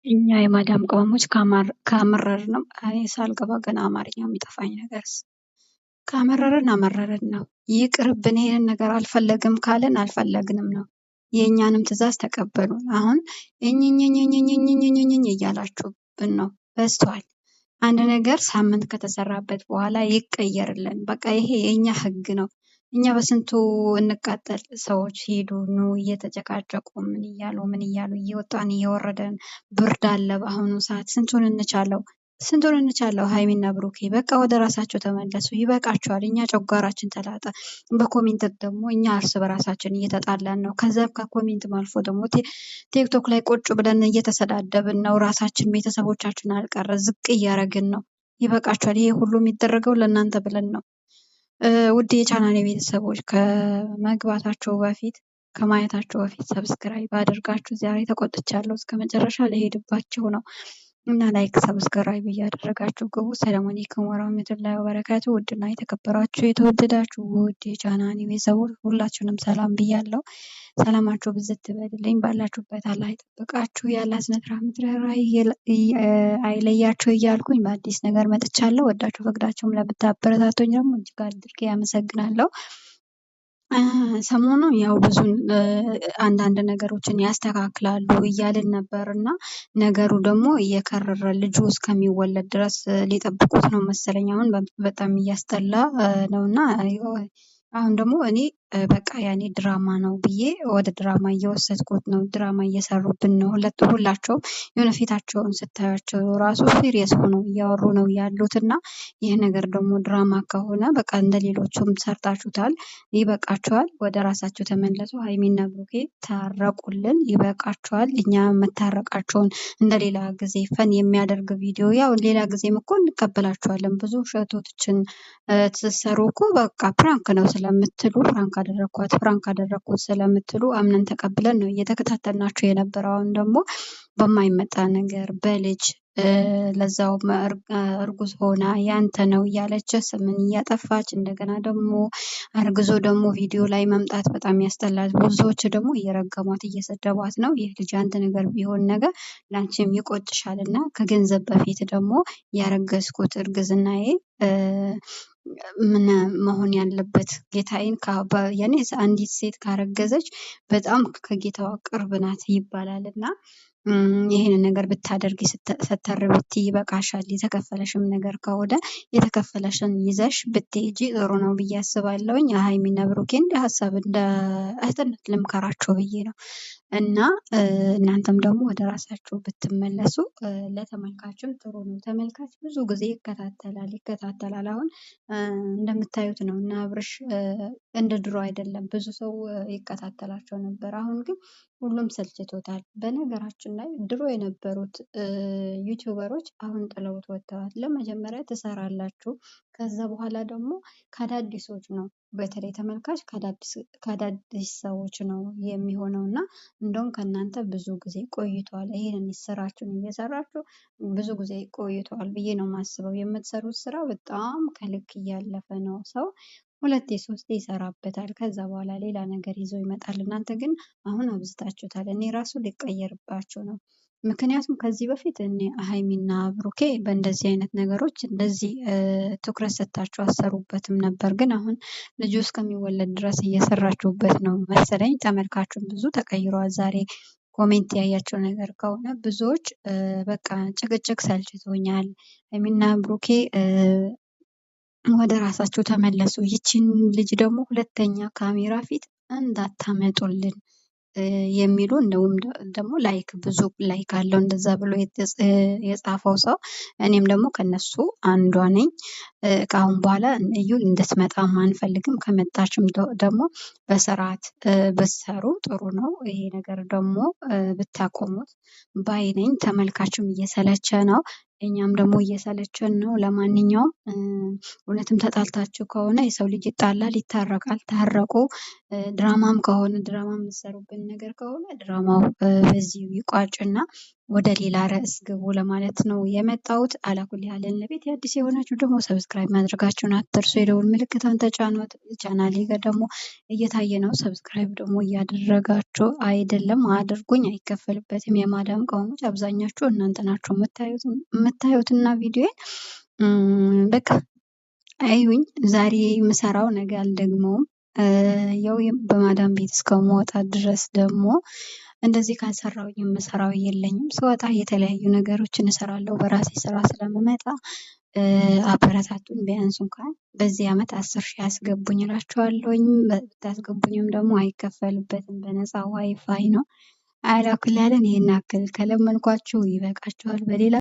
እኛ የማዳም ቅመሞች ካመረርንም እኔ ሳልገባ ገና አማርኛ የሚጠፋኝ ነገርስ ካመረርን አመረርን ነው። ይቅርብን፣ ይሄንን ነገር አልፈለግም ካልን አልፈለግንም ነው። የእኛንም ትዕዛዝ ተቀበሉ። አሁን እኝኝኝኝኝኝኝኝኝ እያላችሁብን ነው፣ በዝቷል። አንድ ነገር ሳምንት ከተሰራበት በኋላ ይቀየርልን። በቃ ይሄ የእኛ ህግ ነው። እኛ በስንቱ እንቃጠል። ሰዎች ሄዱ ኑ እየተጨቃጨቁ ምን እያሉ እየወጣን እየወረደን ብርድ አለ በአሁኑ ሰዓት። ስንቱን እንቻለው። ሀይሚና ብሩኬ በቃ ወደ ራሳቸው ተመለሱ። ይበቃቸዋል። እኛ ጨጓራችን ተላጠ። በኮሜንት ደግሞ እኛ እርስ በራሳችን እየተጣላን ነው። ከዛም ከኮሜንትም አልፎ ደግሞ ቲክቶክ ላይ ቁጭ ብለን እየተሰዳደብን ነው። ራሳችን ቤተሰቦቻችን አልቀረ ዝቅ እያረግን ነው። ይበቃቸዋል። ይሄ ሁሉ የሚደረገው ለእናንተ ብለን ነው። ውድ የቻናሌ ቤተሰቦች ከመግባታቸው በፊት ከማየታቸው በፊት ሰብስክራይብ አድርጋችሁ ዛሬ ተቆጥቻለሁ። እስከ መጨረሻ ለሄድባቸው ነው እና ላይክ ሰብስክራይብ እያደረጋችሁ ግቡ። ሰላም አለይኩም ወራህመቱላሂ ወበረካቱ። ውድና የተከበራችሁ የተወደዳችሁ ውድ የቻናሌ ቤተሰቦች ሁላችሁንም ሰላም ብያለሁ። ሰላማችሁ ብዝት ይበልልኝ። ባላችሁበት አላህ ይጠብቃችሁ። ያለ እዝነት ራህመት ርህራሄ አይለያችሁ እያልኩኝ በአዲስ ነገር መጥቻለሁ። ወዳችሁ ፈቅዳችሁም ለምታበረታቱኝ ደግሞ እጅግ አድርጌ አመሰግናለሁ። ሰሞኑ ያው ብዙ አንዳንድ ነገሮችን ያስተካክላሉ እያልን ነበር እና ነገሩ ደግሞ እየከረረ ልጁ እስከሚወለድ ድረስ ሊጠብቁት ነው መሰለኝ። አሁን በጣም እያስጠላ ነው እና አሁን ደግሞ እኔ በቃ ያኔ ድራማ ነው ብዬ ወደ ድራማ እየወሰድኩት ነው። ድራማ እየሰሩብን ነው። ሁላቸውም የሆነ ፊታቸውን ስታያቸው ራሱ ሲሪየስ ሆነው እያወሩ ነው ያሉት እና ይህ ነገር ደግሞ ድራማ ከሆነ በቃ እንደሌሎቹም ሰርታችሁታል፣ ይበቃችኋል። ወደ ራሳቸው ተመለሱ። ሀይሚና ብሩኬ ታረቁልን፣ ይበቃችኋል። እኛ መታረቃቸውን እንደሌላ ጊዜ ፈን የሚያደርግ ቪዲዮ ያው ሌላ ጊዜም እኮ እንቀበላችኋለን። ብዙ ውሸቶችን ትሰሩ እኮ በቃ ፕራንክ ነው ስለምትሉ ፍራንክ አደረግኩት ስለምትሉ አምነን ተቀብለን ነው እየተከታተልናቸው የነበረው። አሁን ደግሞ በማይመጣ ነገር በልጅ ለዛው እርጉዝ ሆና ያንተ ነው እያለች ስምን እያጠፋች እንደገና ደግሞ አርግዞ ደግሞ ቪዲዮ ላይ መምጣት በጣም ያስጠላል። ብዙዎች ደግሞ እየረገሟት እየሰደቧት ነው። ይህ ልጅ አንድ ነገር ቢሆን ነገር ላንቺም ይቆጭሻል እና ከገንዘብ በፊት ደግሞ ያረገዝኩት እርግዝናዬ ምን መሆን ያለበት ጌታዬን ያኔ አንዲት ሴት ካረገዘች በጣም ከጌታዋ ቅርብ ናት ይባላል እና ይሄንን ነገር ብታደርጊ ስተርብቲ ይበቃሻል። የተከፈለሽም ነገር ከሆነ የተከፈለሽን ይዘሽ ብትሄጂ ጥሩ ነው ብዬ አስባለሁኝ። ሀይሚና ብሩኬ እንደ ሀሳብ እንደ እህትነት ልምከራቸው ብዬ ነው እና እናንተም ደግሞ ወደ ራሳችሁ ብትመለሱ ለተመልካችም ጥሩ ነው። ተመልካች ብዙ ጊዜ ይከታተላል። አሁን እንደምታዩት ነው እና አብርሽ እንደ ድሮ አይደለም። ብዙ ሰው ይከታተላቸው ነበር። አሁን ግን ሁሉም ሰልችቶታል። በነገራችን ላይ ድሮ የነበሩት ዩቲዩበሮች አሁን ጥለውት ወጥተዋል። ለመጀመሪያ ትሰራላችሁ፣ ከዛ በኋላ ደግሞ ከአዳዲሶች ነው በተለይ ተመልካች ከአዳዲስ ሰዎች ነው የሚሆነው እና እንደውም ከእናንተ ብዙ ጊዜ ቆይተዋል። ይሄንን ስራችሁን እየሰራችሁ ብዙ ጊዜ ቆይተዋል ብዬ ነው የማስበው። የምትሰሩት ስራ በጣም ከልክ እያለፈ ነው። ሰው ሁለቴ ሶስቴ ይሰራበታል። ከዛ በኋላ ሌላ ነገር ይዞ ይመጣል። እናንተ ግን አሁን አብዝታችሁታል። እኔ ራሱ ሊቀየርባችሁ ነው። ምክንያቱም ከዚህ በፊት እኔ ሀይሚና ብሩኬ በእንደዚህ አይነት ነገሮች እንደዚህ ትኩረት ሰጥታችሁ አሰሩበትም ነበር። ግን አሁን ልጁ እስከሚወለድ ድረስ እየሰራችሁበት ነው መሰለኝ። ተመልካቹም ብዙ ተቀይሯል። ዛሬ ኮሜንት ያያቸው ነገር ከሆነ ብዙዎች በቃ ጭቅጭቅ ሰልችቶኛል፣ ሀይሚና ብሩኬ ወደ ራሳቸው ተመለሱ፣ ይችን ልጅ ደግሞ ሁለተኛ ካሜራ ፊት እንዳታመጡልን የሚሉ እንደውም ደግሞ ብዙ ላይክ አለው እንደዛ ብሎ የጻፈው ሰው። እኔም ደግሞ ከነሱ አንዷ ነኝ። ከአሁን በኋላ እዩ እንድትመጣ አንፈልግም። ከመጣችም ደግሞ በስርዓት ብትሰሩ ጥሩ ነው። ይሄ ነገር ደግሞ ብታቆሙት ባይ ነኝ። ተመልካችም እየሰለቸ ነው፣ እኛም ደግሞ እየሰለቸን ነው። ለማንኛውም እውነትም ተጣልታችሁ ከሆነ የሰው ልጅ ይጣላል፣ ይታረቃል። ታረቁ። ድራማም ከሆነ ድራማ የምትሰሩብን ነገር ከሆነ ድራማው በዚሁ ይቋጭና ወደ ሌላ ርዕስ ግቡ ለማለት ነው የመጣሁት። አላኩል ያለን ለቤት አዲስ የሆናችሁ ደግሞ ሰብስክራይብ ማድረጋችሁን አትርሱ። የደውል ምልክቱን ተጫኑት። ቻናሌ ጋር ደግሞ እየታየ ነው። ሰብስክራይብ ደግሞ እያደረጋችሁ አይደለም አድርጉኝ፣ አይከፈልበትም። የማዳም ቀውሞች አብዛኛችሁ እናንተ ናችሁ የምታዩትና ቪዲዮን በቃ አይሁኝ። ዛሬ የምሰራው ነገ አልደግመውም። ያው በማዳም ቤት እስከመውጣ ድረስ ደግሞ እንደዚህ ካልሰራሁኝ የምሰራው የለኝም። ስወጣ የተለያዩ ነገሮችን እሰራለሁ። በራሴ ስራ ስለምመጣ አበረታቱኝ። ቢያንስ እንኳን በዚህ ዓመት 10,000 ያስገቡኝ እላችኋለሁኝ። ብታስገቡኝም ደግሞ አይከፈልበትም፣ በነፃ ዋይፋይ ነው። አላኩል ያለን ይሄን ያክል ከለመንኳችሁ ይበቃችኋል። በሌላ